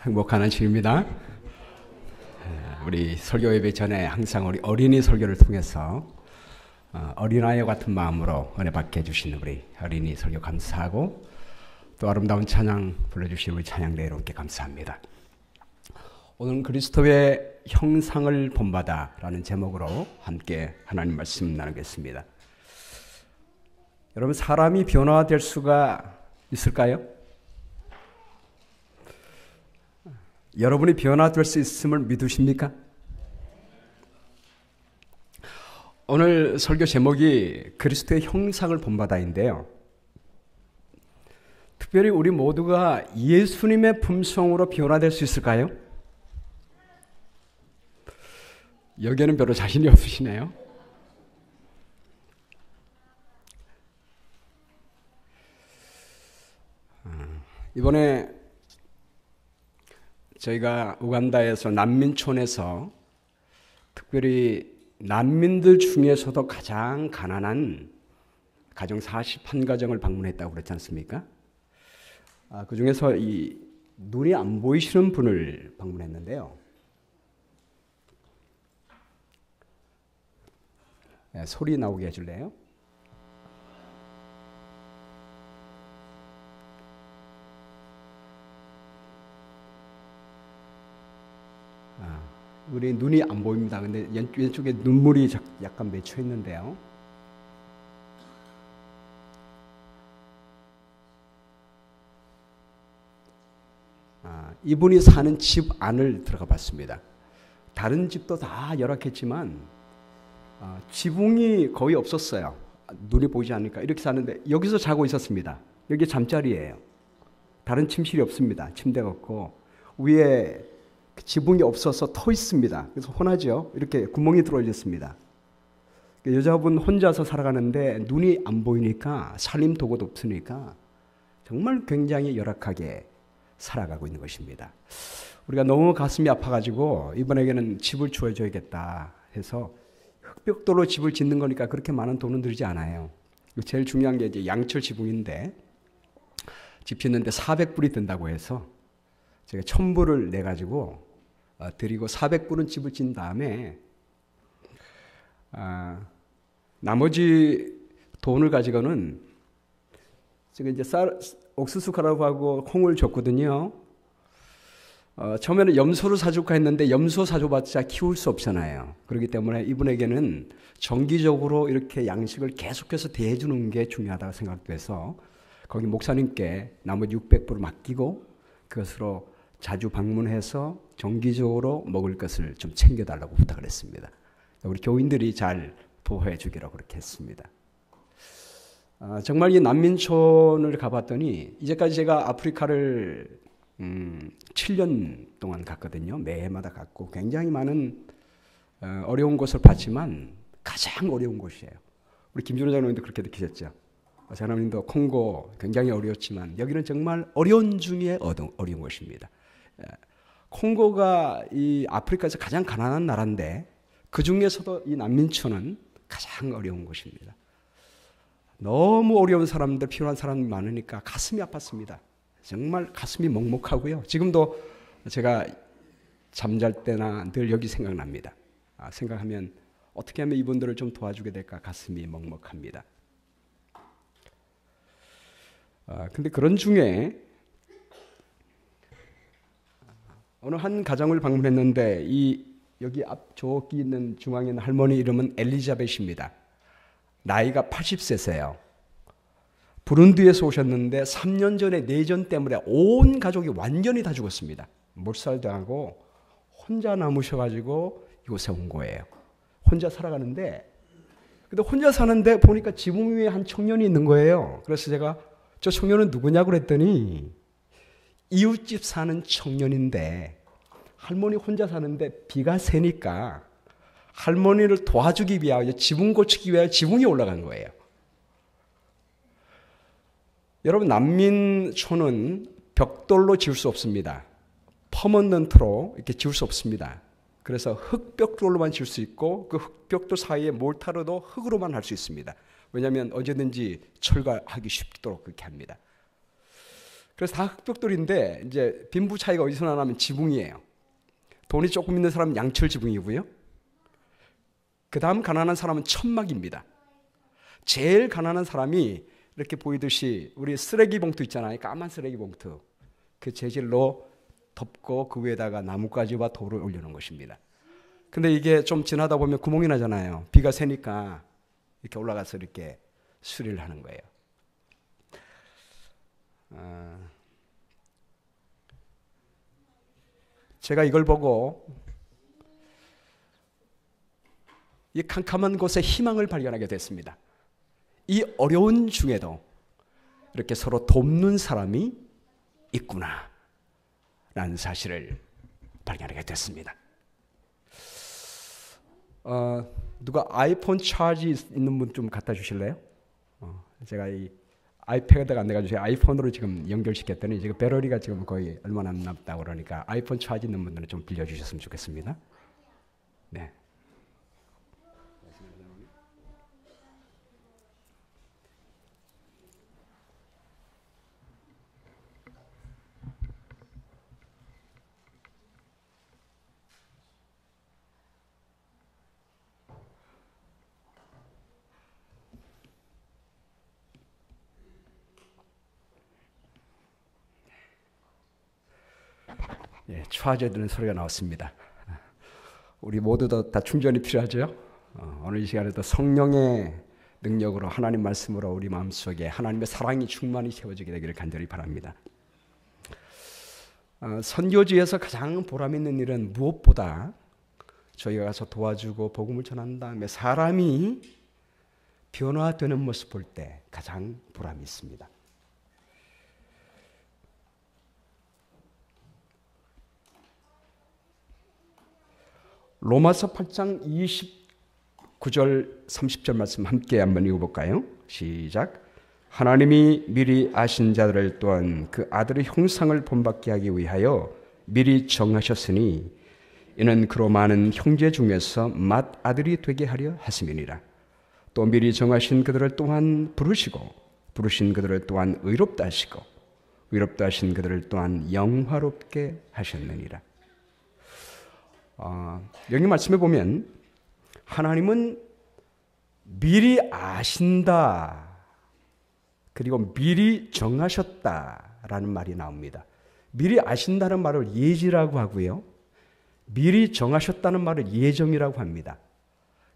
행복한 아침입니다. 우리 설교 예배 전에 항상 우리 어린이 설교를 통해서 어린아이와 같은 마음으로 은혜 받게 해주시는 우리 어린이 설교 감사하고 또 아름다운 찬양 불러주신 우리 찬양대 여러분께 감사합니다. 오늘은 그리스도의 형상을 본받아라는 제목으로 함께 하나님 말씀 나누겠습니다. 여러분, 사람이 변화될 수가 있을까요? 여러분이 변화될 수 있음을 믿으십니까? 오늘 설교 제목이 그리스도의 형상을 본받아인데요. 특별히 우리 모두가 예수님의 품성으로 변화될 수 있을까요? 여기에는 별로 자신이 없으시네요. 이번에 저희가 우간다에서 난민촌에서 특별히 난민들 중에서도 가장 가난한 가정 41가정을 방문했다고 그랬지 않습니까? 그 중에서 이 눈이 안 보이시는 분을 방문했는데요. 소리 나오게 해줄래요? 우리 눈이 안 보입니다. 근데 왼쪽에 눈물이 약간 맺혀 있는데요. 이분이 사는 집 안을 들어가 봤습니다. 다른 집도 다 열악했지만 지붕이 거의 없었어요. 눈이 보이지 않으니까 이렇게 사는데 여기서 자고 있었습니다. 여기 잠자리예요. 다른 침실이 없습니다. 침대가 없고 위에 지붕이 없어서 터 있습니다. 그래서 혼하죠. 이렇게 구멍이 뚫어졌습니다. 여자분 혼자서 살아가는데 눈이 안 보이니까 살림 도구도 없으니까 정말 굉장히 열악하게 살아가고 있는 것입니다. 우리가 너무 가슴이 아파가지고 이번에는 집을 주어줘야겠다 해서 흑벽돌로 집을 짓는 거니까 그렇게 많은 돈은 들지 않아요. 제일 중요한 게 이제 양철 지붕인데 집 짓는데 400불이 든다고 해서 제가 1000불을 내가지고 드리고 400불은 집을 짓는 다음에 나머지 돈을 가지고는 제가 이제 옥수수 가루하고 콩을 줬거든요. 처음에는 염소를 사줄까 했는데 염소 사줘봤자 키울 수 없잖아요. 그렇기 때문에 이분에게는 정기적으로 이렇게 양식을 계속해서 대해주는 게 중요하다고 생각돼서 거기 목사님께 나머지 600불을 맡기고 그것으로 자주 방문해서 정기적으로 먹을 것을 좀 챙겨달라고 부탁을 했습니다. 우리 교인들이 잘 보호해 주기로 그렇게 했습니다. 정말 이 난민촌을 가봤더니 이제까지 제가 아프리카를 7년 동안 갔거든요. 매해마다 갔고 굉장히 많은 어려운 곳을 봤지만 가장 어려운 곳이에요. 우리 김준호 장로님도 그렇게 느끼셨죠. 장로님도 콩고 굉장히 어려웠지만 여기는 정말 어려운 중에 어려운 곳입니다. 콩고가 이 아프리카에서 가장 가난한 나라인데 그 중에서도 이 난민촌은 가장 어려운 곳입니다. 너무 어려운 사람들, 필요한 사람이 많으니까 가슴이 아팠습니다. 정말 가슴이 먹먹하고요. 지금도 제가 잠잘 때나 늘 여기 생각납니다. 생각하면 어떻게 하면 이분들을 좀 도와주게 될까 가슴이 먹먹합니다. 근데 그런 중에 어느 한 가정을 방문했는데 여기 앞 저기 있는 중앙에 있는 할머니 이름은 엘리자벳입니다. 나이가 80세세요. 부룬디에서 오셨는데 3년 전에 내전 때문에 온 가족이 완전히 다 죽었습니다. 몰살당하고 혼자 남으셔가지고 이곳에 온 거예요. 혼자 살아가는데 근데 혼자 사는데 보니까 지붕 위에 한 청년이 있는 거예요. 그래서 제가 저 청년은 누구냐고 그랬더니 이웃집 사는 청년인데 할머니 혼자 사는데 비가 새니까 할머니를 도와주기 위하여 지붕 고치기 위하여 지붕이 올라간 거예요. 여러분, 난민촌은 벽돌로 지을 수 없습니다. 퍼먼넌트로 이렇게 지을 수 없습니다. 그래서 흙벽돌로만 지을 수 있고 그 흙벽돌 사이에 몰타르도 흙으로만 할 수 있습니다. 왜냐하면 언제든지 철거하기 쉽도록 그렇게 합니다. 그래서 다 흑벽돌인데 이제 빈부 차이가 어디서 나냐면 지붕이에요. 돈이 조금 있는 사람은 양철 지붕이고요. 그 다음 가난한 사람은 천막입니다. 제일 가난한 사람이 이렇게 보이듯이 우리 쓰레기 봉투 있잖아요. 까만 쓰레기 봉투. 그 재질로 덮고 그 위에다가 나뭇가지와 돌을 올려놓은 것입니다. 근데 이게 좀 지나다 보면 구멍이 나잖아요. 비가 새니까 이렇게 올라가서 이렇게 수리를 하는 거예요. 제가 이걸 보고 이 캄캄한 곳에 희망을 발견하게 됐습니다. 이 어려운 중에도 이렇게 서로 돕는 사람이 있구나 라는 사실을 발견하게 됐습니다. 누가 아이폰 차지 있는 분 좀 갖다 주실래요? 제가 이 아이패드가 안 돼가지고 아이폰으로 지금 연결시켰더니 지금 배터리가 지금 거의 얼마나 안 남다고 그러니까 아이폰 차지 있는 분들은 좀 빌려주셨으면 좋겠습니다. 네. 예, 차저드는 소리가 나왔습니다. 우리 모두 다 충전이 필요하죠. 오늘 이 시간에도 성령의 능력으로 하나님 말씀으로 우리 마음속에 하나님의 사랑이 충만히 채워지게 되기를 간절히 바랍니다. 선교지에서 가장 보람 있는 일은 무엇보다 저희가 가서 도와주고 복음을 전한 다음에 사람이 변화되는 모습 볼 때 가장 보람이 있습니다. 로마서 8장 29절 30절 말씀 함께 한번 읽어볼까요? 시작. 하나님이 미리 아신 자들을 또한 그 아들의 형상을 본받게 하기 위하여 미리 정하셨으니 이는 그로 많은 형제 중에서 맏아들이 되게 하려 하심이니라. 또 미리 정하신 그들을 또한 부르시고 부르신 그들을 또한 의롭다 하시고 의롭다 하신 그들을 또한 영화롭게 하셨느니라. 여기 말씀해 보면 하나님은 미리 아신다 그리고 미리 정하셨다라는 말이 나옵니다. 미리 아신다는 말을 예지라고 하고요. 미리 정하셨다는 말을 예정이라고 합니다.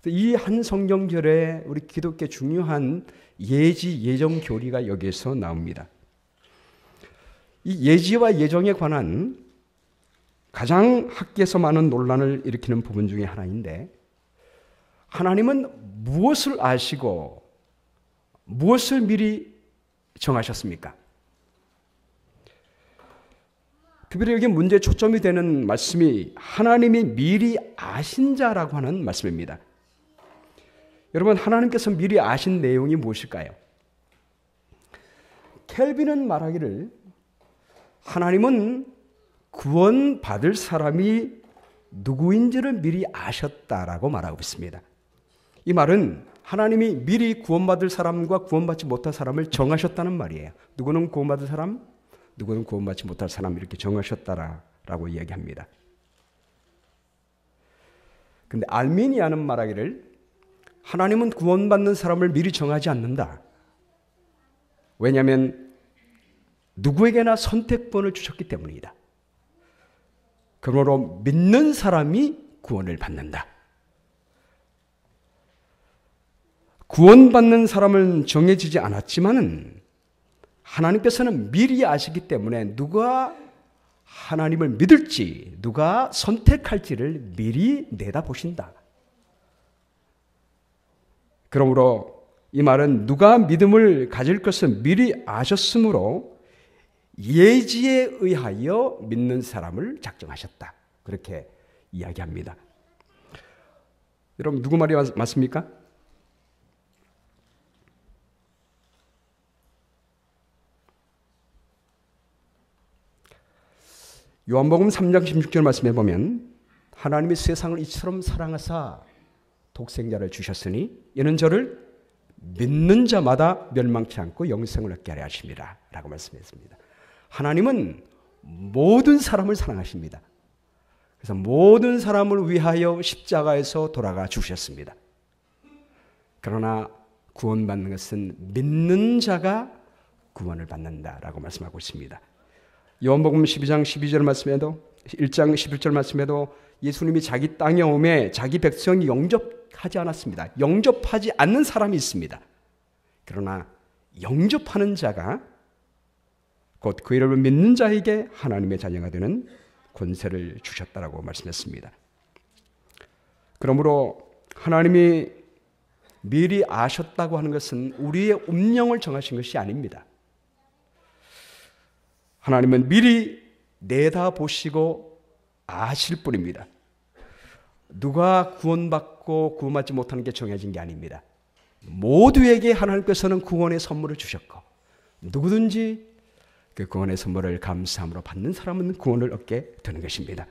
이 한 성경절에 우리 기독교 중요한 예지 예정 교리가 여기에서 나옵니다. 이 예지와 예정에 관한 가장 학계에서 많은 논란을 일으키는 부분 중에 하나인데 하나님은 무엇을 아시고 무엇을 미리 정하셨습니까? 특별히 여기 문제에 초점이 되는 말씀이 하나님이 미리 아신 자라고 하는 말씀입니다. 여러분 하나님께서 미리 아신 내용이 무엇일까요? 켈빈은 말하기를 하나님은 구원받을 사람이 누구인지를 미리 아셨다라고 말하고 있습니다. 이 말은 하나님이 미리 구원받을 사람과 구원받지 못할 사람을 정하셨다는 말이에요. 누구는 구원받을 사람, 누구는 구원받지 못할 사람 이렇게 정하셨다라고 이야기합니다. 근데 알미니아는 말하기를 하나님은 구원받는 사람을 미리 정하지 않는다. 왜냐하면 누구에게나 선택권을 주셨기 때문이다. 그러므로 믿는 사람이 구원을 받는다. 구원받는 사람은 정해지지 않았지만은 하나님께서는 미리 아시기 때문에 누가 하나님을 믿을지, 누가 선택할지를 미리 내다보신다. 그러므로 이 말은 누가 믿음을 가질 것을 미리 아셨으므로 예지에 의하여 믿는 사람을 작정하셨다. 그렇게 이야기합니다. 여러분 누구 말이 맞습니까? 요한복음 3장 16절 말씀해 보면 하나님이 세상을 이처럼 사랑하사 독생자를 주셨으니 이는 저를 믿는 자마다 멸망치 않고 영생을 얻게 하려 하심이라 라고 말씀했습니다. 하나님은 모든 사람을 사랑하십니다. 그래서 모든 사람을 위하여 십자가에서 돌아가 주셨습니다. 그러나 구원받는 것은 믿는 자가 구원을 받는다라고 말씀하고 있습니다. 요한복음 12장 12절 말씀에도 1장 11절 말씀에도 예수님이 자기 땅에 오매 자기 백성이 영접하지 않았습니다. 영접하지 않는 사람이 있습니다. 그러나 영접하는 자가 곧 그 이름을 믿는 자에게 하나님의 자녀가 되는 권세를 주셨다라고 말씀했습니다. 그러므로 하나님이 미리 아셨다고 하는 것은 우리의 운명을 정하신 것이 아닙니다. 하나님은 미리 내다보시고 아실 뿐입니다. 누가 구원받고 구원받지 못하는 게 정해진 게 아닙니다. 모두에게 하나님께서는 구원의 선물을 주셨고 누구든지 그 구원의 선물을 감사함으로 받는 사람은 구원을 얻게 되는 것입니다.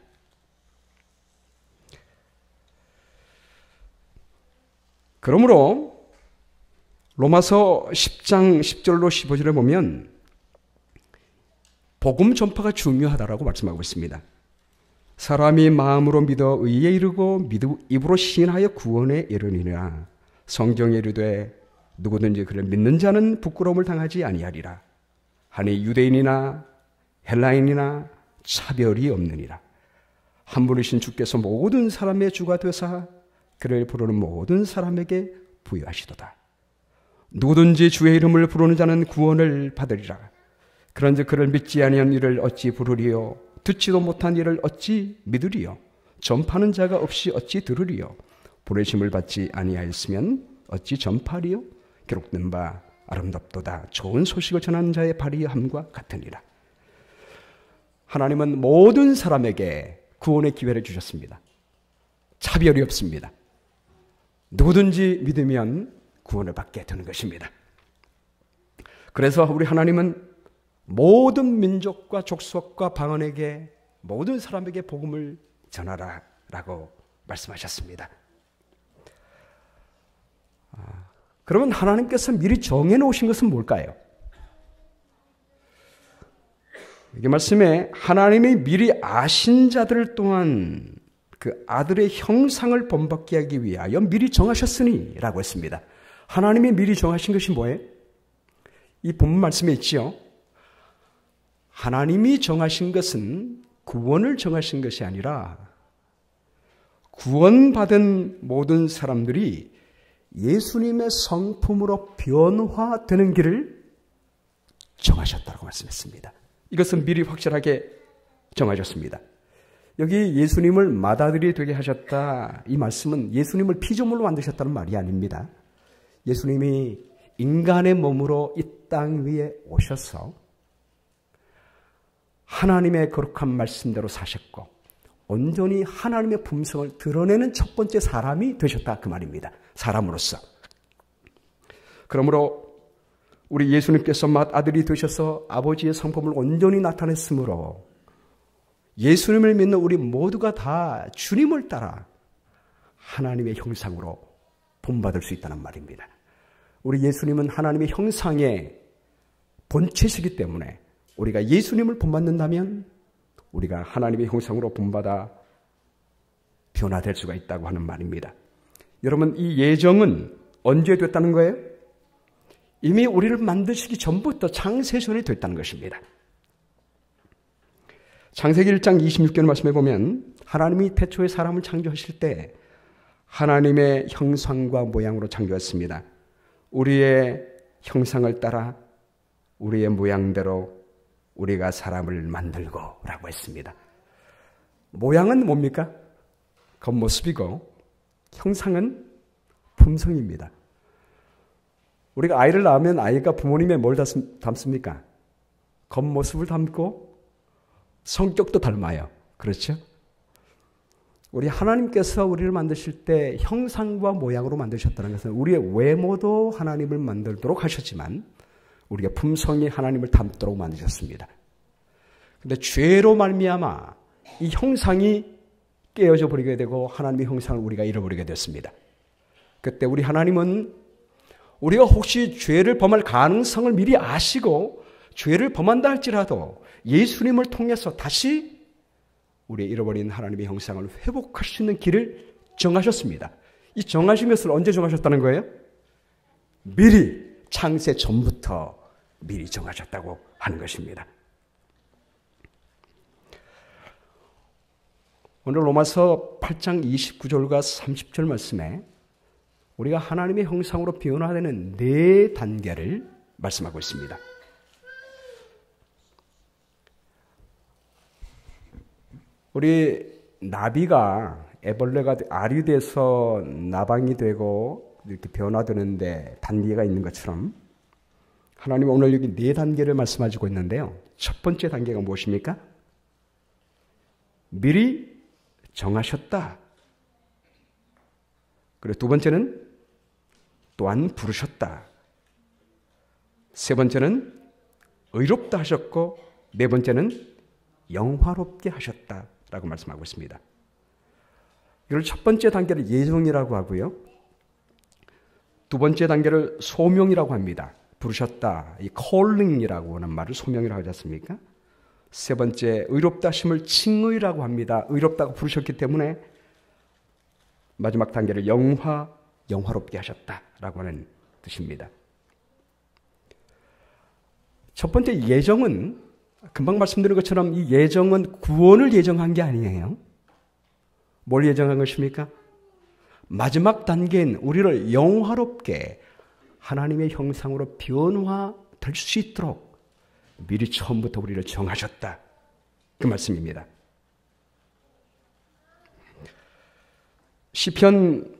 그러므로 로마서 10장 10절로 15절에 보면 복음 전파가 중요하다라고 말씀하고 있습니다. 사람이 마음으로 믿어 의에 이르고 입으로 시인하여 구원에 이르니라. 성경에 이르되 누구든지 그를 믿는 자는 부끄러움을 당하지 아니하리라. 하니 유대인이나 헬라인이나 차별이 없느니라. 한 분이신 주께서 모든 사람의 주가 되사 그를 부르는 모든 사람에게 부여하시도다. 누구든지 주의 이름을 부르는 자는 구원을 받으리라. 그런즉 그를 믿지 아니한 이를 어찌 부르리요? 듣지도 못한 이를 어찌 믿으리요? 전파하는 자가 없이 어찌 들으리요? 부르심을 받지 아니하였으면 어찌 전파하리요? 기록된 바 아름답도다. 좋은 소식을 전하는 자의 발의함과 같으니라. 하나님은 모든 사람에게 구원의 기회를 주셨습니다. 차별이 없습니다. 누구든지 믿으면 구원을 받게 되는 것입니다. 그래서 우리 하나님은 모든 민족과 족속과 방언에게 모든 사람에게 복음을 전하라 라고 말씀하셨습니다. 그러면 하나님께서 미리 정해놓으신 것은 뭘까요? 이 말씀에 하나님이 미리 아신 자들 또한 그 아들의 형상을 본받게 하기 위하여 미리 정하셨으니 라고 했습니다. 하나님이 미리 정하신 것이 뭐예요? 이 본문 말씀에 있지요. 하나님이 정하신 것은 구원을 정하신 것이 아니라 구원받은 모든 사람들이 예수님의 성품으로 변화되는 길을 정하셨다고 말씀했습니다. 이것은 미리 확실하게 정하셨습니다. 여기 예수님을 맏아들이 되게 하셨다. 이 말씀은 예수님을 피조물로 만드셨다는 말이 아닙니다. 예수님이 인간의 몸으로 이 땅 위에 오셔서 하나님의 거룩한 말씀대로 사셨고 온전히 하나님의 품성을 드러내는 첫 번째 사람이 되셨다 그 말입니다. 사람으로서. 그러므로 우리 예수님께서 맏아들이 되셔서 아버지의 성품을 온전히 나타냈으므로 예수님을 믿는 우리 모두가 다 주님을 따라 하나님의 형상으로 본받을 수 있다는 말입니다. 우리 예수님은 하나님의 형상의 본체시기 때문에 우리가 예수님을 본받는다면 우리가 하나님의 형상으로 본받아 변화될 수가 있다고 하는 말입니다. 여러분, 이 예정은 언제 됐다는 거예요? 이미 우리를 만드시기 전부터 창세전에 됐다는 것입니다. 창세기 1장 26절 말씀에 보면 하나님이 태초에 사람을 창조하실 때 하나님의 형상과 모양으로 창조했습니다. 우리의 형상을 따라 우리의 모양대로 우리가 사람을 만들고 라고 했습니다. 모양은 뭡니까? 겉모습이고 형상은 품성입니다. 우리가 아이를 낳으면 아이가 부모님의 뭘 닮습니까? 겉모습을 닮고 성격도 닮아요. 그렇죠? 우리 하나님께서 우리를 만드실 때 형상과 모양으로 만드셨다는 것은 우리의 외모도 하나님을 만들도록 하셨지만 우리의 품성이 하나님을 닮도록 만드셨습니다. 그런데 죄로 말미암아 이 형상이 깨어져 버리게 되고 하나님의 형상을 우리가 잃어버리게 됐습니다. 그때 우리 하나님은 우리가 혹시 죄를 범할 가능성을 미리 아시고 죄를 범한다 할지라도 예수님을 통해서 다시 우리의 잃어버린 하나님의 형상을 회복할 수 있는 길을 정하셨습니다. 이 정하신 것을 언제 정하셨다는 거예요? 미리 창세 전부터 미리 정하셨다고 하는 것입니다. 오늘 로마서 8장 29절과 30절 말씀에 우리가 하나님의 형상으로 변화되는 4단계를 말씀하고 있습니다. 우리 나비가 애벌레가 알이 돼서 나방이 되고 이렇게 변화되는데 단계가 있는 것처럼 하나님은 오늘 여기 4단계를 말씀하시고 있는데요. 첫 번째 단계가 무엇입니까? 미리 정하셨다. 그리고 두 번째는 또한 부르셨다. 세 번째는 의롭다 하셨고 네 번째는 영화롭게 하셨다라고 말씀하고 있습니다. 이걸 첫 번째 단계를 예정이라고 하고요. 두 번째 단계를 소명이라고 합니다. 부르셨다. 이 calling이라고 하는 말을 소명이라고 하지 않습니까? 세 번째 의롭다 하심을 칭의라고 합니다. 의롭다고 부르셨기 때문에 마지막 단계를 영화롭게 하셨다라고 하는 뜻입니다. 첫 번째 예정은 금방 말씀드린 것처럼 이 예정은 구원을 예정한 게 아니에요. 뭘 예정한 것입니까? 마지막 단계인 우리를 영화롭게 하나님의 형상으로 변화될 수 있도록 미리 처음부터 우리를 정하셨다. 그 말씀입니다. 시편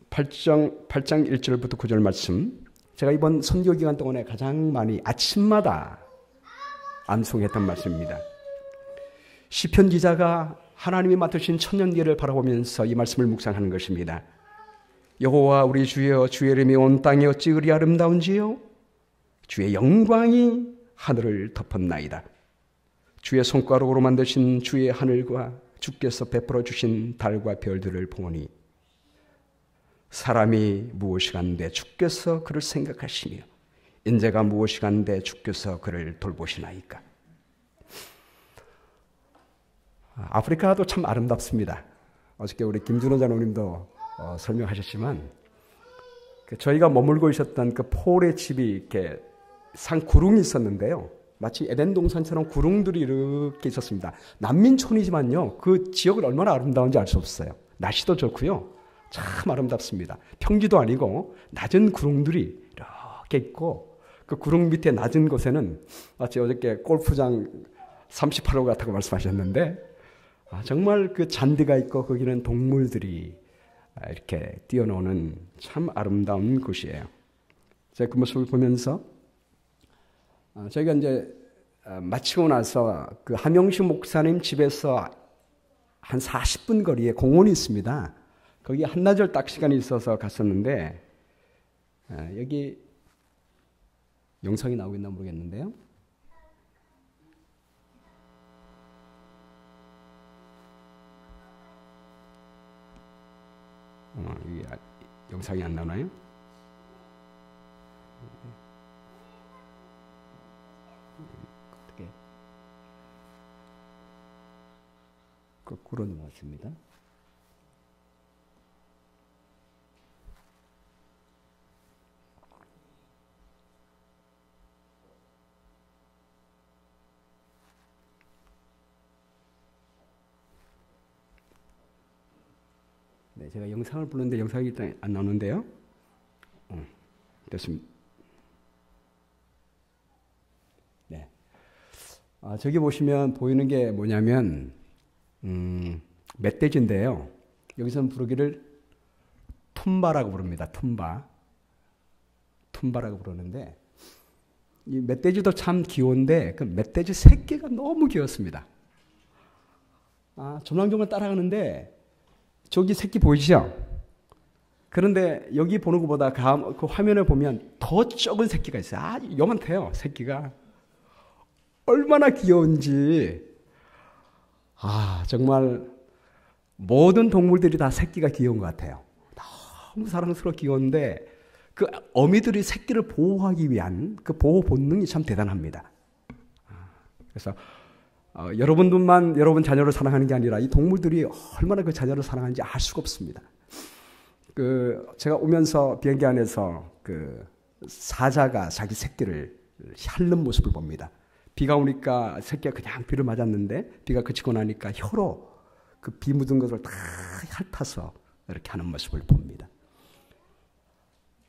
8장 1절부터 9절 말씀, 제가 이번 선교 기간 동안에 가장 많이 아침마다 암송했던 말씀입니다. 시편 기자가 하나님이 맡으신 천년기를 바라보면서 이 말씀을 묵상하는 것입니다. 여호와 우리 주여, 주의 이름이 온 땅에 어찌 그리 아름다운지요? 주의 영광이 하늘을 덮었나이다. 주의 손가락으로 만드신 주의 하늘과 주께서 베풀어 주신 달과 별들을 보니 사람이 무엇이간데 주께서 그를 생각하시며 인재가 무엇이간데 주께서 그를 돌보시나이까. 아프리카도 참 아름답습니다. 어저께 우리 김준호 장로님도 설명하셨지만 저희가 머물고 있었던 그 폴의 집이 이렇게 산 구릉이 있었는데요. 마치 에덴 동산처럼 구릉들이 이렇게 있었습니다. 난민촌이지만요. 그 지역은 얼마나 아름다운지 알 수 없어요. 날씨도 좋고요. 참 아름답습니다. 평지도 아니고 낮은 구릉들이 이렇게 있고 그 구릉 밑에 낮은 곳에는 마치 어저께 골프장 38호 같다고 말씀하셨는데 정말 그 잔디가 있고 거기는 동물들이 이렇게 뛰어노는 참 아름다운 곳이에요. 제가 그 모습을 보면서 저희가 이제 마치고 나서 그 함영식 목사님 집에서 한 40분 거리에 공원이 있습니다. 거기 한나절 딱 시간이 있어서 갔었는데 여기 영상이 나오겠나 모르겠는데요. 여기 영상이 안 나오나요? 어떻게 거꾸로 나왔습니다. 네, 제가 영상을 보는데 영상이 일단 안 나오는데요. 됐습니다. 네. 저기 보시면 보이는 게 뭐냐면 멧돼지인데요. 여기서는 부르기를 툼바라고 부릅니다. 툼바라고 부르는데 이 멧돼지도 참 귀여운데 그 멧돼지 새끼가 너무 귀엽습니다. 조망조망 따라가는데 저기 새끼 보이시죠? 그런데 여기 보는 것보다 그 화면에 보면 더 적은 새끼가 있어요. 요만해요, 새끼가. 얼마나 귀여운지. 정말 모든 동물들이 다 새끼가 귀여운 것 같아요. 너무 사랑스럽고 귀여운데 그 어미들이 새끼를 보호하기 위한 그 보호 본능이 참 대단합니다. 그래서 여러분들만 여러분 자녀를 사랑하는 게 아니라 이 동물들이 얼마나 그 자녀를 사랑하는지 알 수가 없습니다. 제가 오면서 비행기 안에서 사자가 자기 새끼를 핥는 모습을 봅니다. 비가 오니까 새끼가 그냥 비를 맞았는데 비가 그치고 나니까 혀로 그 비 묻은 것을 다 핥아서 이렇게 하는 모습을 봅니다.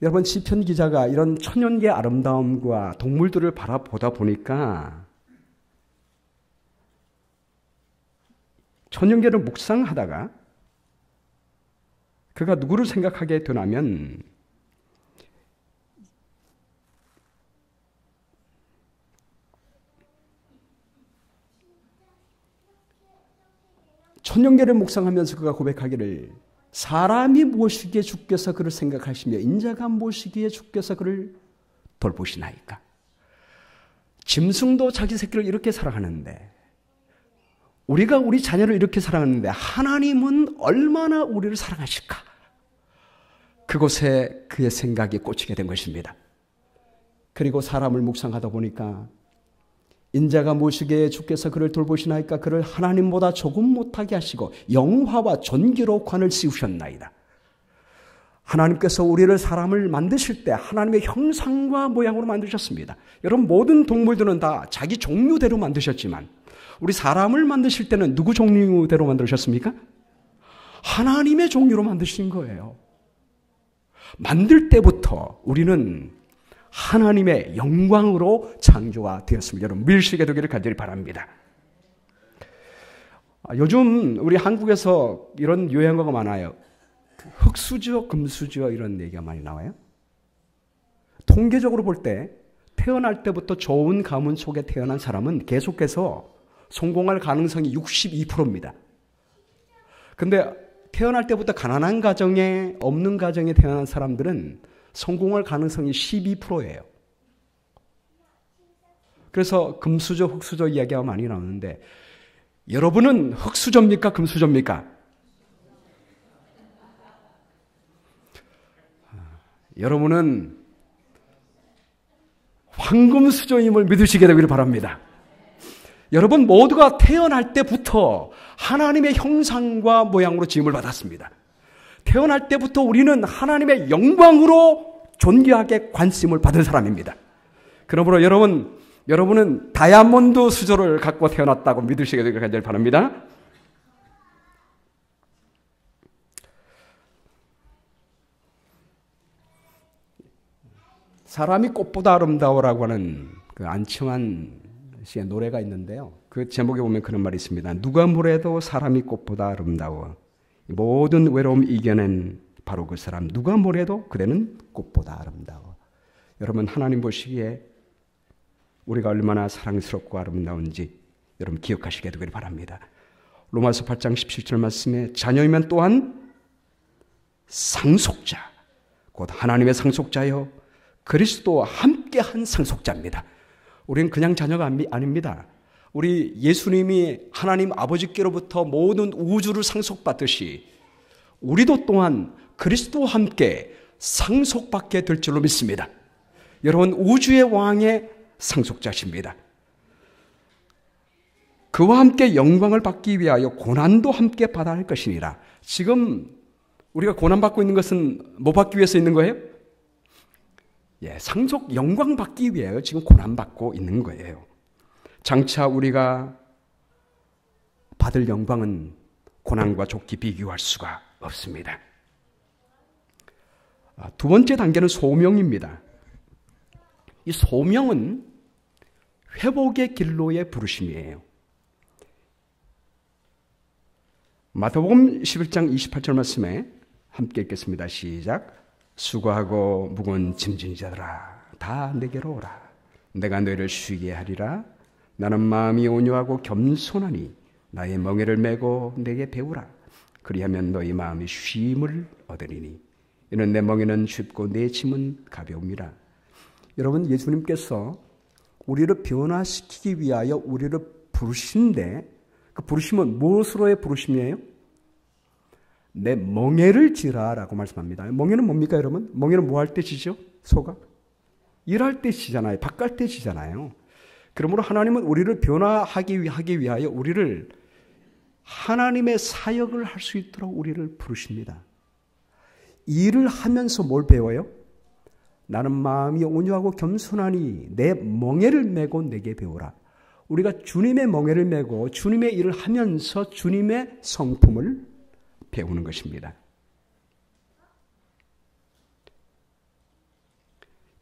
여러분, 시편 기자가 이런 천연의 아름다움과 동물들을 바라보다 보니까 천연계를 묵상하다가 그가 누구를 생각하게 되냐면 천연계를 묵상하면서 그가 고백하기를 사람이 무엇이기에 주께서 그를 생각하시며 인자가 무엇이기에 주께서 그를 돌보시나이까. 짐승도 자기 새끼를 이렇게 사랑하는데 우리가 우리 자녀를 이렇게 사랑하는데 하나님은 얼마나 우리를 사랑하실까? 그곳에 그의 생각이 꽂히게 된 것입니다. 그리고 사람을 묵상하다 보니까 인자가 무엇이기에 주께서 그를 돌보시나이까. 그를 하나님보다 조금 못하게 하시고 영화와 존귀로 관을 씌우셨나이다. 하나님께서 우리를 사람을 만드실 때 하나님의 형상과 모양으로 만드셨습니다. 여러분, 모든 동물들은 다 자기 종류대로 만드셨지만 우리 사람을 만드실 때는 누구 종류대로 만드셨습니까? 하나님의 종류로 만드신 거예요. 만들 때부터 우리는 하나님의 영광으로 창조가 되었습니다. 여러분, 밀실게 되기를 간절히 바랍니다. 요즘 우리 한국에서 이런 유행어가 많아요. 흙수저, 금수저 이런 얘기가 많이 나와요. 통계적으로 볼 때 태어날 때부터 좋은 가문 속에 태어난 사람은 계속해서 성공할 가능성이 62%입니다. 근데 태어날 때부터 가난한 가정에 없는 가정에 태어난 사람들은 성공할 가능성이 12%예요. 그래서 금수저, 흙수저 이야기가 많이 나오는데 여러분은 흙수저입니까? 금수저입니까? 여러분은 황금수저임을 믿으시게 되기를 바랍니다. 여러분 모두가 태어날 때부터 하나님의 형상과 모양으로 지음을 받았습니다. 태어날 때부터 우리는 하나님의 영광으로 존귀하게 관심을 받은 사람입니다. 그러므로 여러분은 다이아몬드 수저를 갖고 태어났다고 믿으시게 되기를 간절히 바랍니다. 사람이 꽃보다 아름다워라고 하는 그 안청환 씨의 노래가 있는데요. 그 제목에 보면 그런 말이 있습니다. 누가 뭐래도 사람이 꽃보다 아름다워. 모든 외로움 이겨낸 바로 그 사람. 누가 뭐래도 그대는 꽃보다 아름다워. 여러분, 하나님 보시기에 우리가 얼마나 사랑스럽고 아름다운지 여러분 기억하시게 되기를 바랍니다. 로마서 8장 17절 말씀에 자녀이면 또한 상속자, 곧 하나님의 상속자여 그리스도와 함께한 상속자입니다. 우리는 그냥 자녀가 아닙니다. 우리 예수님이 하나님 아버지께로부터 모든 우주를 상속받듯이 우리도 또한 그리스도와 함께 상속받게 될 줄로 믿습니다. 여러분, 우주의 왕의 상속자십니다. 그와 함께 영광을 받기 위하여 고난도 함께 받아야 할 것이니라. 지금 우리가 고난받고 있는 것은 뭐 받기 위해서 있는 거예요? 상속 영광 받기 위하여 지금 고난받고 있는 거예요. 장차 우리가 받을 영광은 고난과 좋게 비교할 수가 없습니다. 두 번째 단계는 소명입니다. 이 소명은 회복의 길로의 부르심이에요. 마태복음 11장 28절 말씀에 함께 읽겠습니다. 시작. 수고하고 무거운 짐진 자들아 다 내게로 오라. 내가 너희를 쉬게 하리라. 나는 마음이 온유하고 겸손하니 나의 멍에를 메고 내게 배우라. 그리하면 너희 마음이 쉼을 얻으리니 이는 내 멍에는 쉽고 내 짐은 가벼움이라. 여러분, 예수님께서 우리를 변화시키기 위하여 우리를 부르신데 그 부르심은 무엇으로의 부르심이에요? 내 멍에를 지라라고 말씀합니다. 멍에는 뭡니까, 여러분? 멍에는 뭐 할 때 지죠? 소가? 일할 때 지잖아요. 밥 갈 때 지잖아요. 그러므로 하나님은 우리를 변화하기 위하여 우리를 하나님의 사역을 할 수 있도록 우리를 부르십니다. 일을 하면서 뭘 배워요? 나는 마음이 온유하고 겸손하니 내 멍에를 메고 내게 배우라. 우리가 주님의 멍에를 메고 주님의 일을 하면서 주님의 성품을 배우는 것입니다.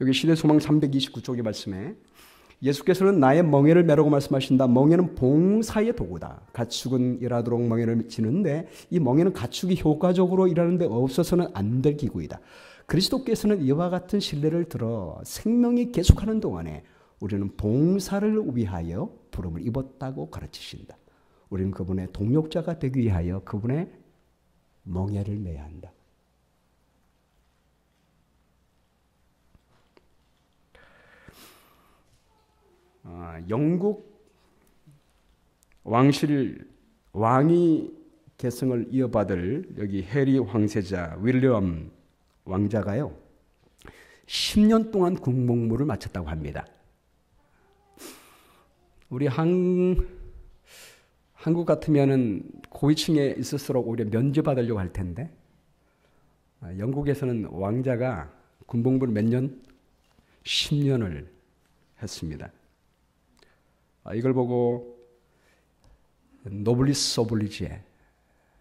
여기 시대소망 329쪽의 말씀에 예수께서는 나의 멍에를 메라고 말씀하신다. 멍에는 봉사의 도구다. 가축은 일하도록 멍에를 지는데 이 멍에는 가축이 효과적으로 일하는 데 없어서는 안 될 기구이다. 그리스도께서는 이와 같은 신뢰를 들어 생명이 계속하는 동안에 우리는 봉사를 위하여 부름을 입었다고 가르치신다. 우리는 그분의 동역자가 되기 위하여 그분의 멍에를 메야 한다. 영국 왕이 계승을 이어받을 여기 해리 황세자 윌리엄 왕자가요 10년 동안 군복무를 마쳤다고 합니다. 우리 한국 같으면은 고위층에 있을수록 오히려 면제받으려고 할 텐데 영국에서는 왕자가 군복무를 몇 년? 10년을 했습니다. 이걸 보고 노블리스 오블리지에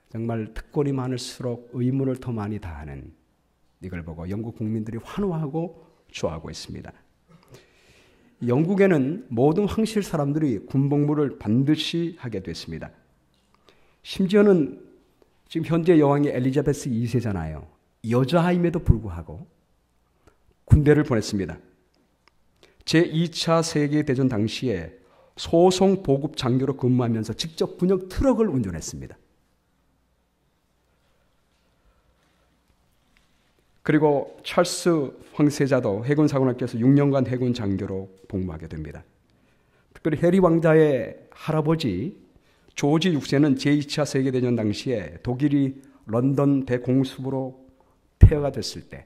정말 특권이 많을수록 의무를 더 많이 다하는 이걸 보고 영국 국민들이 환호하고 좋아하고 있습니다. 영국에는 모든 황실 사람들이 군복무를 반드시 하게 됐습니다. 심지어는 지금 현재 여왕이 엘리자베스 2세잖아요. 여자임에도 불구하고 군대를 보냈습니다. 제2차 세계대전 당시에 소송 보급 장교로 근무하면서 직접 군용 트럭을 운전했습니다. 그리고 찰스 황세자도 해군 사관학교에서 6년간 해군 장교로 복무하게 됩니다. 특별히 해리 왕자의 할아버지 조지 6세는 제2차 세계대전 당시에 독일이 런던 대공습으로 폐허가 됐을 때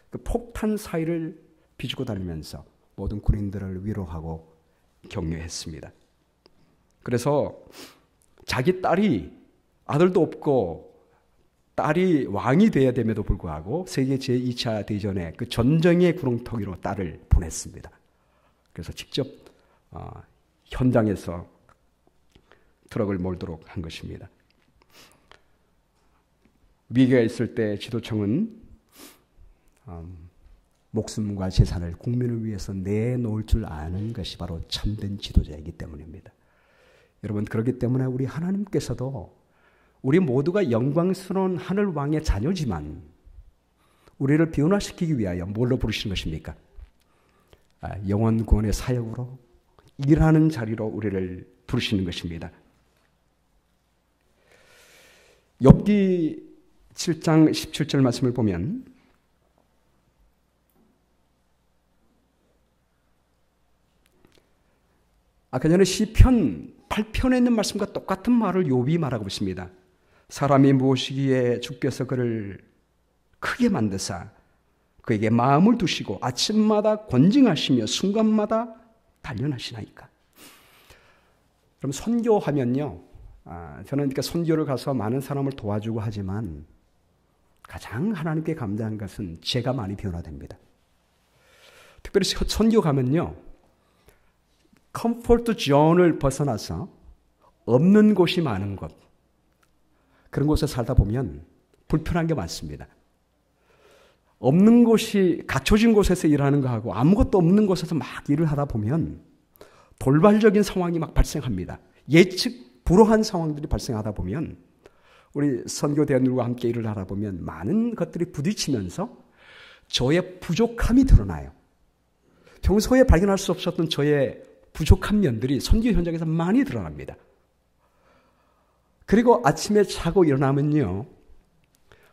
그 폭탄 사이를 비추고 다니면서 모든 군인들을 위로하고 격려했습니다. 그래서 자기 딸이 아들도 없고 딸이 왕이 되어야 됨에도 불구하고 세계 제2차 대전에 그 전쟁의 구렁텅이로 딸을 보냈습니다. 그래서 직접 현장에서 트럭을 몰도록 한 것입니다. 위기가 있을 때 지도청은 목숨과 재산을 국민을 위해서 내놓을 줄 아는 것이 바로 참된 지도자이기 때문입니다. 여러분, 그렇기 때문에 우리 하나님께서도 우리 모두가 영광스러운 하늘왕의 자녀지만 우리를 변화시키기 위하여 뭘로 부르시는 것입니까? 영원 구원의 사역으로 일하는 자리로 우리를 부르시는 것입니다. 욥기 7장 17절 말씀을 보면 아까 전에 시편 8편에 있는 말씀과 똑같은 말을 욥이 말하고 있습니다. 사람이 무엇이기에 주께서 그를 크게 만드사 그에게 마음을 두시고 아침마다 권징하시며 순간마다 단련하시나이까. 그럼 선교하면요, 저는 그러니까 선교를 가서 많은 사람을 도와주고 하지만 가장 하나님께 감사한 것은 제가 많이 변화됩니다. 특별히 선교 가면요, 컴포트 존을 벗어나서 없는 곳이 많은 곳, 그런 곳에 살다 보면 불편한 게 많습니다. 없는 곳이 갖춰진 곳에서 일하는 거하고 아무것도 없는 곳에서 막 일을 하다 보면 돌발적인 상황이 막 발생합니다. 예측 불허한 상황들이 발생하다 보면 우리 선교대원들과 함께 일을 하다 보면 많은 것들이 부딪히면서 저의 부족함이 드러나요. 평소에 발견할 수 없었던 저의 부족한 면들이 선교 현장에서 많이 드러납니다. 그리고 아침에 자고 일어나면요,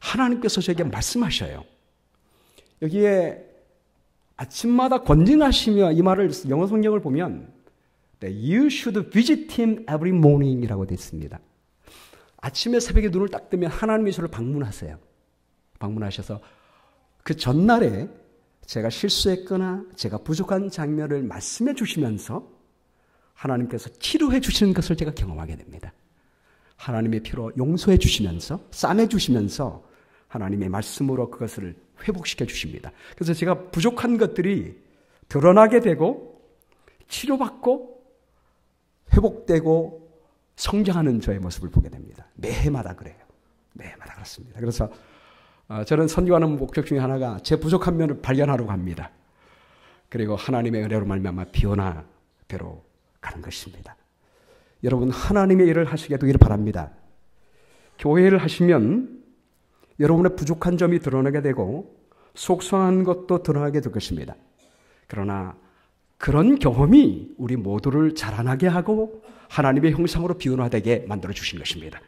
하나님께서 저에게 말씀하셔요. 여기에 아침마다 권징하시며 이 말을 영어 성경을 보면 You should visit him every morning 이라고 되어 있습니다. 아침에 새벽에 눈을 딱 뜨면 하나님의 저를 방문하세요. 방문하셔서 그 전날에 제가 실수했거나 제가 부족한 장면을 말씀해 주시면서 하나님께서 치료해 주시는 것을 제가 경험하게 됩니다. 하나님의 피로 용서해 주시면서 싸매 주시면서 하나님의 말씀으로 그것을 회복시켜 주십니다. 그래서 제가 부족한 것들이 드러나게 되고 치료받고 회복되고 성장하는 저의 모습을 보게 됩니다. 매해마다 그래요. 매해마다 그렇습니다. 그래서 저는 선교하는 목적 중에 하나가 제 부족한 면을 발견하려고 합니다. 그리고 하나님의 은혜로 말미암아 변화대로 가는 것입니다. 여러분 하나님의 일을 하시게 되기를 바랍니다. 교회를 하시면 여러분의 부족한 점이 드러나게 되고 속상한 것도 드러나게 될 것입니다. 그러나 그런 경험이 우리 모두를 자라나게 하고 하나님의 형상으로 비운화되게 만들어 주신 것입니다.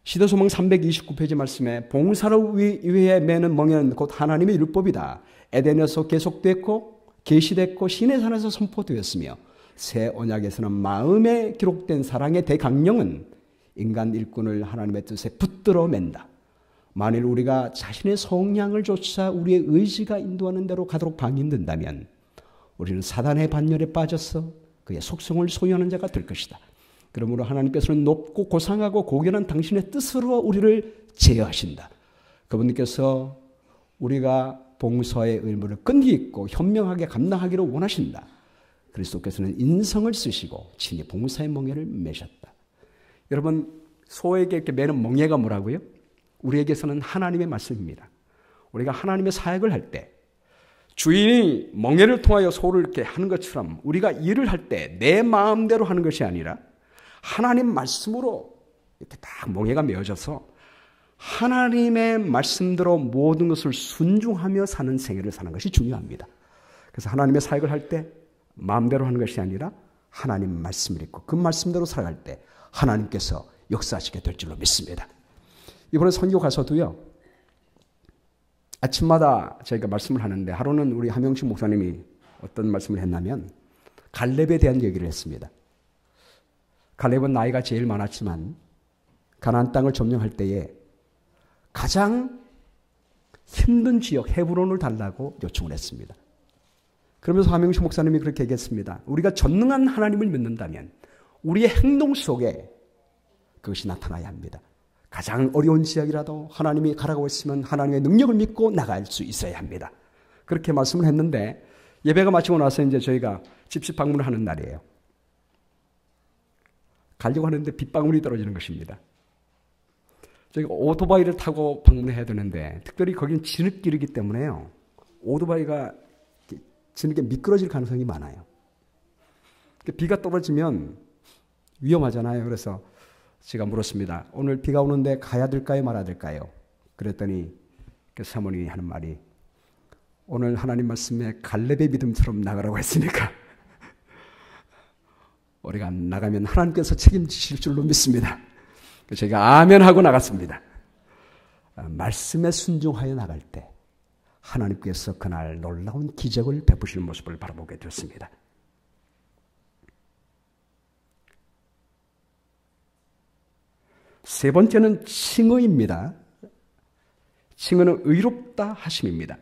시대소망 329페이지 말씀에 봉사를 위해 매는 멍에는 곧 하나님의 율법이다. 에덴에서 계속됐고 계시됐고 시내산에서 선포되었으며 새 언약에서는 마음에 기록된 사랑의 대강령은 인간 일꾼을 하나님의 뜻에 붙들어 맨다. 만일 우리가 자신의 성량을 조차 우리의 의지가 인도하는 대로 가도록 방임된다면 우리는 사단의 반열에 빠져서 그의 속성을 소유하는 자가 될 것이다. 그러므로 하나님께서는 높고 고상하고 고견한 당신의 뜻으로 우리를 제어하신다. 그분께서 우리가 봉사의 의무를 끈기 있고 현명하게 감당하기를 원하신다. 그리스도께서는 인성을 쓰시고 친히 봉사의 멍에를 매셨다. 여러분 소에게 이렇게 매는 멍에가 뭐라고요? 우리에게서는 하나님의 말씀입니다. 우리가 하나님의 사역을 할 때 주인이 멍에를 통하여 소를 이렇게 하는 것처럼 우리가 일을 할 때 내 마음대로 하는 것이 아니라 하나님 말씀으로 이렇게 딱 멍에가 메어져서 하나님의 말씀대로 모든 것을 순종하며 사는 생애를 사는 것이 중요합니다. 그래서 하나님의 사역을 할 때 마음대로 하는 것이 아니라 하나님 말씀을 읽고 그 말씀대로 살아갈 때 하나님께서 역사하시게 될 줄로 믿습니다. 이번에 선교 가서도요. 아침마다 저희가 말씀을 하는데 하루는 우리 한명식 목사님이 어떤 말씀을 했냐면 갈렙에 대한 얘기를 했습니다. 갈렙은 나이가 제일 많았지만 가나안 땅을 점령할 때에 가장 힘든 지역 헤브론을 달라고 요청을 했습니다. 그러면서 한명식 목사님이 그렇게 얘기했습니다. 우리가 전능한 하나님을 믿는다면 우리의 행동 속에 그것이 나타나야 합니다. 가장 어려운 지역이라도 하나님이 가라고 했으면 하나님의 능력을 믿고 나갈 수 있어야 합니다. 그렇게 말씀을 했는데 예배가 마치고 나서 이제 저희가 집집 방문을 하는 날이에요. 가려고 하는데 빗방울이 떨어지는 것입니다. 저희가 오토바이를 타고 방문해야 되는데 특별히 거기는 진흙길이기 때문에요. 오토바이가 진흙에 미끄러질 가능성이 많아요. 비가 떨어지면 위험하잖아요. 그래서 제가 물었습니다. 오늘 비가 오는데 가야 될까요? 말아야 될까요? 그랬더니 그 사모님이 하는 말이 오늘 하나님 말씀에 갈렙의 믿음처럼 나가라고 했으니까 우리가 나가면 하나님께서 책임지실 줄로 믿습니다. 그래서 제가 아멘 하고 나갔습니다. 말씀에 순종하여 나갈 때 하나님께서 그날 놀라운 기적을 베푸시는 모습을 바라보게 되었습니다. 세 번째는 칭의입니다. 칭의는 의롭다 하심입니다.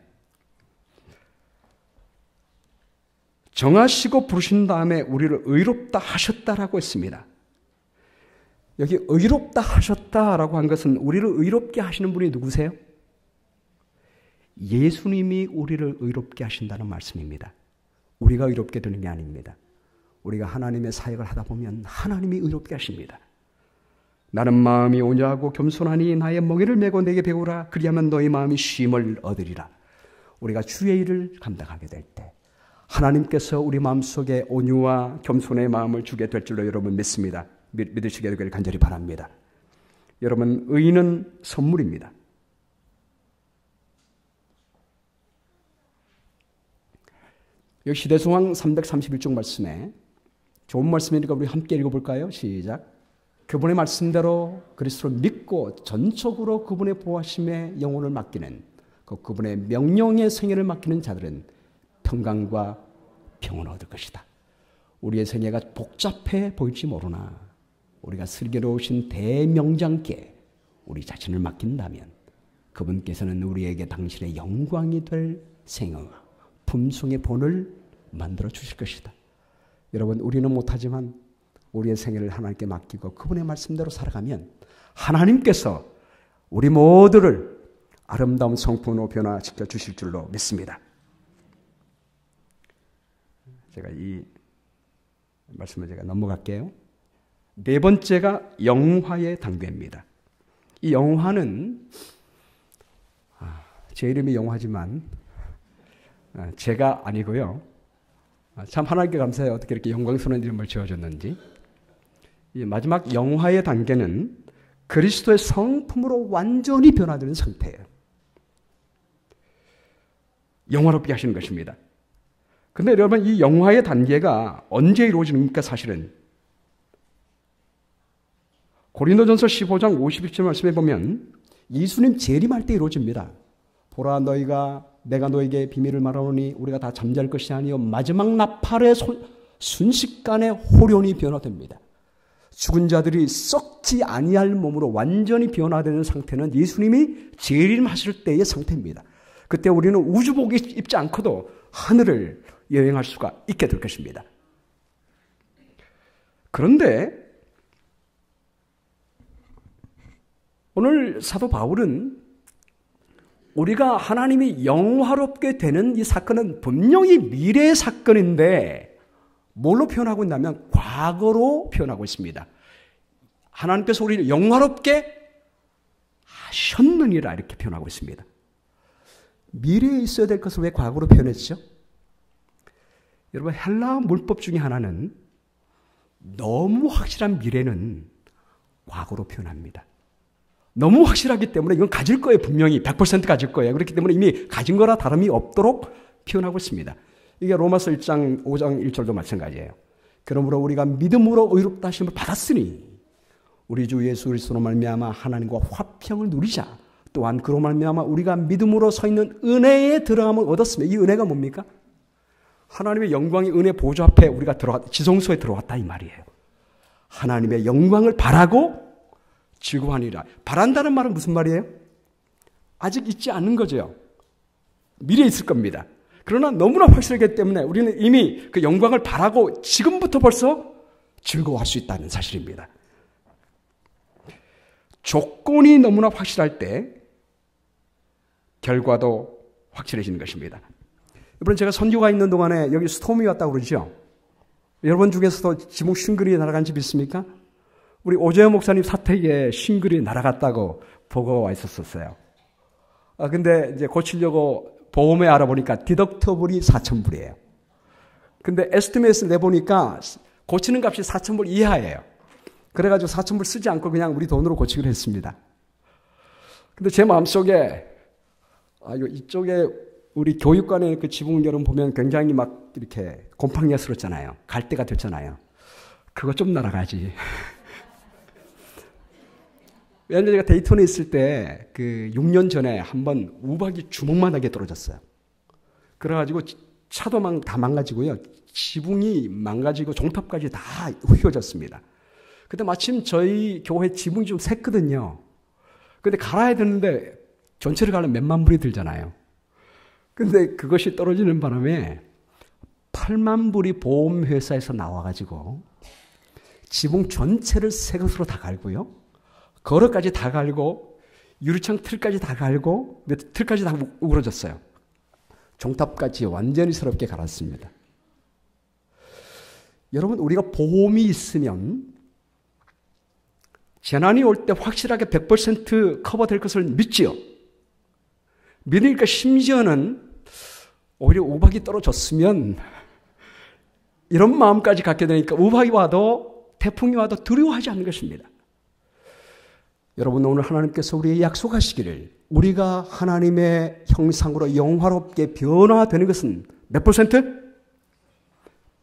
정하시고 부르신 다음에 우리를 의롭다 하셨다라고 했습니다. 여기 의롭다 하셨다라고 한 것은 우리를 의롭게 하시는 분이 누구세요? 예수님이 우리를 의롭게 하신다는 말씀입니다. 우리가 의롭게 되는 게 아닙니다. 우리가 하나님의 사역을 하다 보면 하나님이 의롭게 하십니다. 나는 마음이 온유하고 겸손하니 나의 멍에를 메고 내게 배우라. 그리하면 너희 마음이 쉼을 얻으리라. 우리가 주의 일을 감당하게 될 때 하나님께서 우리 마음속에 온유와 겸손의 마음을 주게 될 줄로 여러분 믿습니다. 믿으시게 되기를 간절히 바랍니다. 여러분 의는 선물입니다. 여기 시대성왕 331쪽 말씀에 좋은 말씀이니까 우리 함께 읽어볼까요? 시작. 그분의 말씀대로 그리스도를 믿고 전적으로 그분의 보호하심에 영혼을 맡기는 그분의 명령의 생애를 맡기는 자들은 평강과 평온을 얻을 것이다. 우리의 생애가 복잡해 보일지 모르나 우리가 슬기로우신 대명장께 우리 자신을 맡긴다면 그분께서는 우리에게 당신의 영광이 될 생애와 품성의 본을 만들어 주실 것이다. 여러분, 우리는 못하지만 우리의 생애를 하나님께 맡기고 그분의 말씀대로 살아가면 하나님께서 우리 모두를 아름다운 성품으로 변화시켜 주실 줄로 믿습니다. 제가 이 말씀을 넘어갈게요. 네 번째가 영화의 단계입니다. 이 영화는 제 이름이 영화지만 제가 아니고요. 참 하나님께 감사해요. 어떻게 이렇게 영광스러운 이름을 지어줬는지. 이 마지막 영화의 단계는 그리스도의 성품으로 완전히 변화되는 상태예요. 영화롭게 하시는 것입니다. 근데 여러분, 이 영화의 단계가 언제 이루어지는가? 사실은 고린도전서 15장 51절 말씀에 보면 예수님 재림할 때 이루어집니다. 보라, 너희가 내가 너에게 비밀을 말하노니 우리가 다 잠잘 것이 아니요 마지막 나팔의 순식간에 호련히 변화됩니다. 죽은 자들이 썩지 아니할 몸으로 완전히 변화되는 상태는 예수님이 재림하실 때의 상태입니다. 그때 우리는 우주복 입지 않고도 하늘을 여행할 수가 있게 될 것입니다. 그런데 오늘 사도 바울은 우리가 하나님이 영화롭게 되는 이 사건은 분명히 미래의 사건인데 뭘로 표현하고 있냐면 과거로 표현하고 있습니다. 하나님께서 우리를 영화롭게 하셨느니라 이렇게 표현하고 있습니다. 미래에 있어야 될 것을 왜 과거로 표현했죠? 여러분, 헬라 문법 중에 하나는 너무 확실한 미래는 과거로 표현합니다. 너무 확실하기 때문에 이건 가질 거예요. 분명히 100% 가질 거예요. 그렇기 때문에 이미 가진 거라 다름이 없도록 표현하고 있습니다. 이게 로마서 1장 5장 1절도 마찬가지예요. 그러므로 우리가 믿음으로 의롭다 하심을 받았으니 우리 주 예수 그리스도로 말미암아 하나님과 화평을 누리자. 또한 그로 말미암아 우리가 믿음으로 서 있는 은혜에 들어감을 얻었으며, 이 은혜가 뭡니까? 하나님의 영광의 은혜 보좌 앞에 우리가 지성소에 들어왔다 이 말이에요. 하나님의 영광을 바라고 즐거워하니라. 바란다는 말은 무슨 말이에요? 아직 있지 않은 거죠. 미래에 있을 겁니다. 그러나 너무나 확실하기 때문에 우리는 이미 그 영광을 바라고 지금부터 벌써 즐거워할 수 있다는 사실입니다. 조건이 너무나 확실할 때 결과도 확실해지는 것입니다. 여러분, 제가 선교가 있는 동안에 여기 스톰이 왔다고 그러죠. 여러분 중에서도 지붕 싱글이 날아간 집 있습니까? 우리 오재현 목사님 사택에 싱글이 날아갔다고 보고가 와 있었어요. 근데 이제 고치려고 보험에 알아보니까 디덕터블이 4,000불이에요. 근데 에스티메이트를 내보니까 고치는 값이 4,000불 이하예요. 그래가지고 4,000불 쓰지 않고 그냥 우리 돈으로 고치기로 했습니다. 근데 제 마음속에 이쪽에 우리 교육관의 그 지붕 여러분 보면 굉장히 막 이렇게 곰팡이스럽잖아요. 갈대가 됐잖아요. 그거 좀 날아가지. 왜냐면 제가 데이톤에 있을 때 그 6년 전에 한번 우박이 주먹만하게 떨어졌어요. 그래가지고 차도 다 망가지고요. 지붕이 망가지고 종탑까지 다 휘어졌습니다. 근데 마침 저희 교회 지붕이 좀 샜거든요. 근데 갈아야 되는데 전체를 갈면 몇만 불이 들잖아요. 근데 그것이 떨어지는 바람에 8만 불이 보험회사에서 나와가지고 지붕 전체를 새 것으로 다 갈고요. 거러까지 다 갈고 유리창 틀까지 다 갈고 틀까지 다 우그러졌어요. 종탑까지 완전히 새롭게 갈았습니다. 여러분, 우리가 보험이 있으면 재난이 올 때 확실하게 100% 커버될 것을 믿지요. 믿으니까 심지어는 오히려 우박이 떨어졌으면 이런 마음까지 갖게 되니까 우박이 와도 태풍이 와도 두려워하지 않는 것입니다. 여러분, 오늘 하나님께서 우리에게 약속하시기를 우리가 하나님의 형상으로 영화롭게 변화되는 것은 몇 %?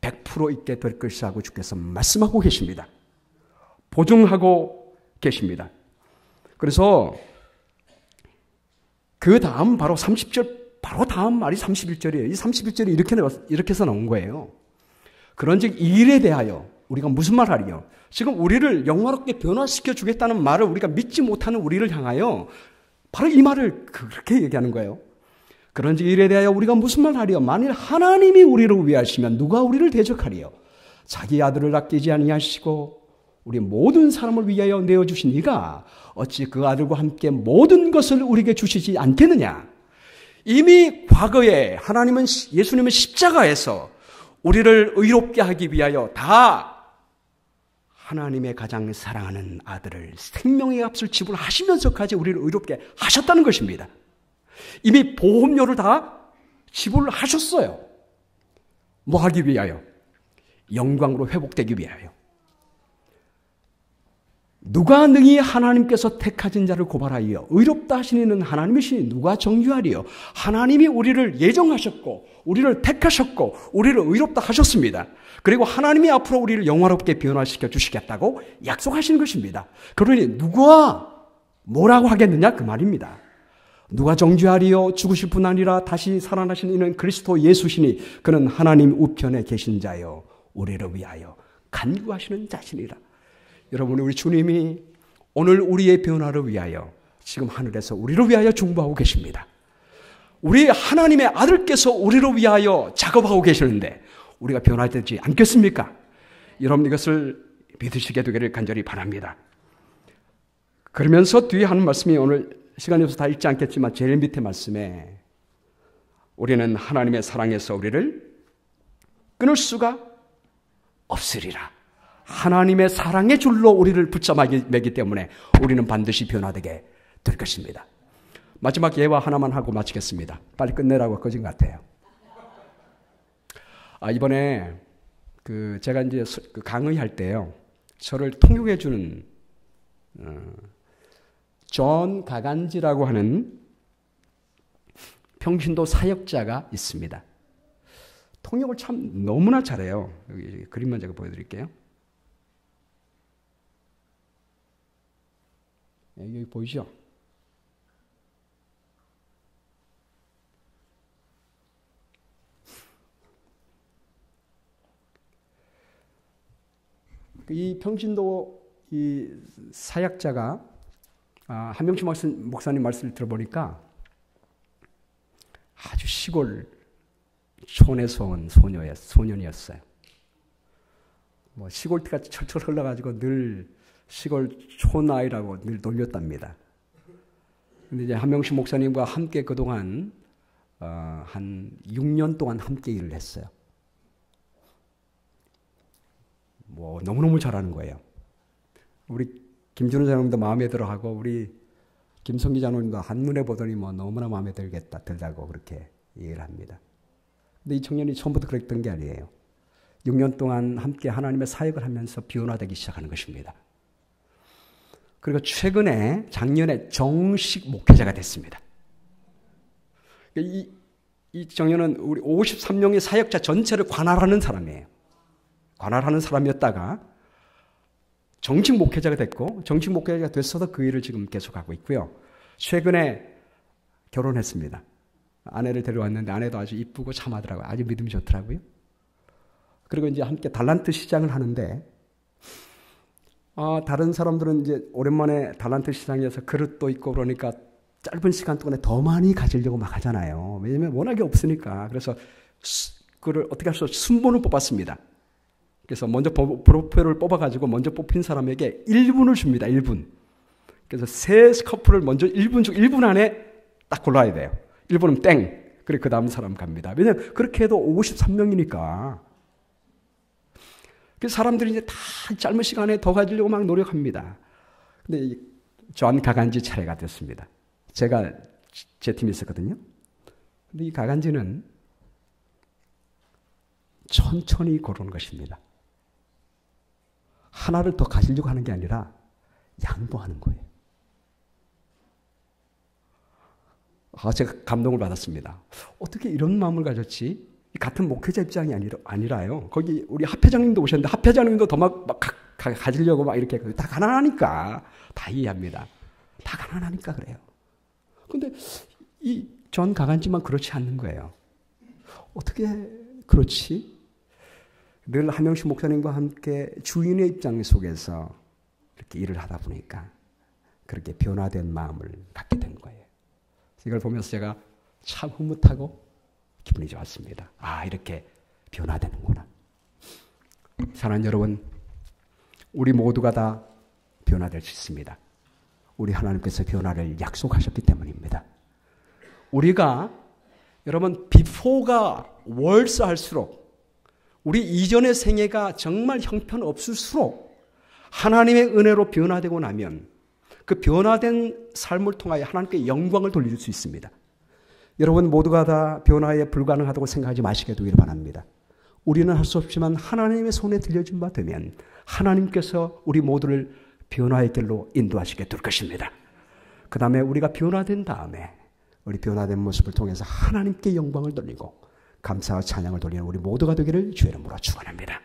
100% 있게 될 것이라고 주께서 말씀하고 계십니다. 보증하고 계십니다. 그래서 그 다음 바로 30절, 바로 다음 말이 31절이에요. 이 31절이 이렇게 해서 나온 거예요. 그런즉 이 일에 대하여 우리가 무슨 말 하리요? 지금 우리를 영화롭게 변화시켜 주겠다는 말을 우리가 믿지 못하는 우리를 향하여 바로 이 말을 그렇게 얘기하는 거예요. 그런즉 이 일에 대하여 우리가 무슨 말 하리요? 만일 하나님이 우리를 위하시면 누가 우리를 대적하리요? 자기 아들을 아끼지 아니하시고 우리 모든 사람을 위하여 내어주신 이가 어찌 그 아들과 함께 모든 것을 우리에게 주시지 않겠느냐. 이미 과거에 하나님은 예수님은 십자가에서 우리를 의롭게 하기 위하여 다 하나님의 가장 사랑하는 아들을 생명의 값을 지불하시면서까지 우리를 의롭게 하셨다는 것입니다. 이미 보험료를 다 지불하셨어요. 뭐 하기 위하여? 영광으로 회복되기 위하여. 누가 능히 하나님께서 택하신 자를 고발하여 의롭다 하시는 하나님이시니 누가 정죄하리요? 하나님이 우리를 예정하셨고 우리를 택하셨고 우리를 의롭다 하셨습니다. 그리고 하나님이 앞으로 우리를 영화롭게 변화시켜 주시겠다고 약속하시는 것입니다. 그러니 누가 뭐라고 하겠느냐 그 말입니다. 누가 정죄하리요? 죽으실 뿐 아니라 다시 살아나신 이는 그리스도 예수시니 그는 하나님 우편에 계신 자요 우리를 위하여 간구하시는 자신이라. 여러분, 우리 주님이 오늘 우리의 변화를 위하여 지금 하늘에서 우리를 위하여 중보하고 계십니다. 우리 하나님의 아들께서 우리를 위하여 작업하고 계시는데 우리가 변화되지 않겠습니까? 여러분, 이것을 믿으시게 되기를 간절히 바랍니다. 그러면서 뒤에 하는 말씀이 오늘 시간이 없어서 다 읽지 않겠지만 제일 밑에 말씀에 우리는 하나님의 사랑에서 우리를 끊을 수가 없으리라. 하나님의 사랑의 줄로 우리를 붙잡아매기 때문에 우리는 반드시 변화되게 될 것입니다. 마지막 예화 하나만 하고 마치겠습니다. 빨리 끝내라고 꺼진 것 같아요. 이번에 제가 이제 강의할 때요, 저를 통역해 주는 존 가간지라고 하는 평신도 사역자가 있습니다. 통역을 참 너무나 잘해요. 여기 그림만 제가 보여드릴게요. 여기 보이죠? 이 평신도 이 사역자가 한명식 목사님 말씀을 들어보니까 아주 시골 촌에서 온 소년이었어요. 뭐 시골티가 철철 흘러가지고 늘 시골 촌아이라고 늘 놀렸답니다. 근데 이제 한명식 목사님과 함께 그동안 한 6년 동안 함께 일을 했어요. 뭐 너무너무 잘하는 거예요. 우리 김준호 장로님도 마음에 들어하고 우리 김성기 장로님도 한눈에 보더니 뭐 너무나 마음에 들다고 그렇게 얘기를 합니다. 근데 이 청년이 처음부터 그랬던 게 아니에요. 6년 동안 함께 하나님의 사역을 하면서 변화되기 시작하는 것입니다. 그리고 최근에 작년에 정식 목회자가 됐습니다. 이 청년은 우리 53명의 사역자 전체를 관할하는 사람이에요. 관할하는 사람이었다가 정식 목회자가 됐고 정식 목회자가 됐어도 그 일을 지금 계속하고 있고요. 최근에 결혼했습니다. 아내를 데려왔는데 아내도 아주 이쁘고 참하더라고요. 아주 믿음이 좋더라고요. 그리고 이제 함께 달란트 시장을 하는데 다른 사람들은 이제 오랜만에 달란트 시장에서 그릇도 있고 그러니까 짧은 시간 동안에 더 많이 가지려고 막 하잖아요. 왜냐하면 워낙에 없으니까. 그래서 그걸 어떻게 할 수 없이 순번을 뽑았습니다. 그래서 먼저 프로표를 뽑아가지고 먼저 뽑힌 사람에게 1분을 줍니다. 1분. 그래서 세 커플을 먼저 1분 안에 딱 골라야 돼요. 1분은 땡. 그리고 그 다음 사람 갑니다. 왜냐하면 그렇게 해도 53명이니까. 그래서 사람들이 이제 다 짧은 시간에 더 가지려고 막 노력합니다. 근데 존 가간지 차례가 됐습니다. 제가 제 팀에 있었거든요. 근데 이 가간지는 천천히 고르는 것입니다. 하나를 더 가지려고 하는 게 아니라 양보하는 거예요. 제가 감동을 받았습니다. 어떻게 이런 마음을 가졌지? 같은 목회자 입장이 아니라요. 거기 우리 합회장님도 오셨는데 합회장님도 더 막 가지려고 막 이렇게 다 가난하니까 다 이해합니다. 다 가난하니까 그래요. 근데 이 존 가간지만 그렇지 않는 거예요. 어떻게 그렇지? 늘 한명식 목사님과 함께 주인의 입장 속에서 이렇게 일을 하다 보니까 그렇게 변화된 마음을 갖게 된 거예요. 이걸 보면서 제가 참 흐뭇하고 기분이 좋았습니다. 이렇게 변화되는구나. 사랑하는 여러분, 우리 모두가 다 변화될 수 있습니다. 우리 하나님께서 변화를 약속하셨기 때문입니다. 우리가 여러분 비포가 월스 할수록 우리 이전의 생애가 정말 형편없을수록 하나님의 은혜로 변화되고 나면 그 변화된 삶을 통하여 하나님께 영광을 돌릴 수 있습니다. 여러분 모두가 다 변화에 불가능하다고 생각하지 마시게 되기를 바랍니다. 우리는 할 수 없지만 하나님의 손에 들려준 바 되면 하나님께서 우리 모두를 변화의 길로 인도하시게 될 것입니다. 그 다음에 우리가 변화된 다음에 우리 변화된 모습을 통해서 하나님께 영광을 돌리고 감사와 찬양을 돌리는 우리 모두가 되기를 주의 이름으로 축원합니다.